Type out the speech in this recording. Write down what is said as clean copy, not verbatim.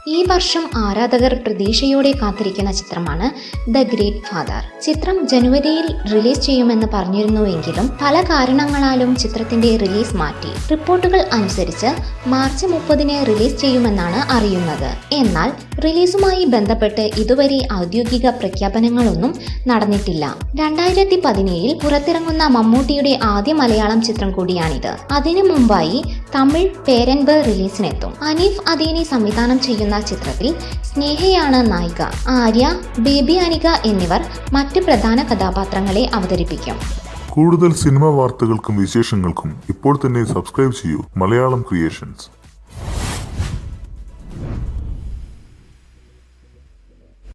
ഈ വർഷം ആരാധകർ പ്രതീക്ഷയോടെ കാത്തിരിക്കുന്ന ചിത്രമാണ് ദ ഗ്രേറ്റ് ഫാദർ. ചിത്രം ജനുവരിയിൽ റിലീസ് ചെയ്യുമെന്ന് പറഞ്ഞിരുന്നുവെങ്കിലും പല കാരണങ്ങളാലും ചിത്രത്തിന്റെ റിലീസ് മാറ്റി. റിപ്പോർട്ടുകൾ അനുസരിച്ച് മാർച്ച് 30 റിലീസ് ചെയ്യുമെന്നാണ് അറിയുന്നത്. എന്നാൽ റിലീസുമായി ബന്ധപ്പെട്ട് ഇതുവരെ ഔദ്യോഗിക പ്രഖ്യാപനങ്ങളൊന്നും നടന്നിട്ടില്ല. 2017 പുറത്തിറങ്ങുന്ന മമ്മൂട്ടിയുടെ ആദ്യ മലയാളം ചിത്രം കൂടിയാണിത്. അതിനു മുമ്പായി തമിഴ് പേരൻപ് റിലീസിനെത്തും. അനീഫ് അദീനി സംവിധാനം ചെയ്യുന്ന ചിത്രത്തിൽ സ്നേഹയാണ് നായിക. ആര്യ, ബേബി അനിക എന്നിവർ മറ്റ് പ്രധാന കഥാപാത്രങ്ങളെ അവതരിപ്പിക്കും. കൂടുതൽ സിനിമാ വാർത്തകൾക്കും വിശേഷങ്ങൾക്കും ഇപ്പോൾ തന്നെ സബ്സ്ക്രൈബ് ചെയ്യൂ മലയാളം ക്രിയേഷൻസ്.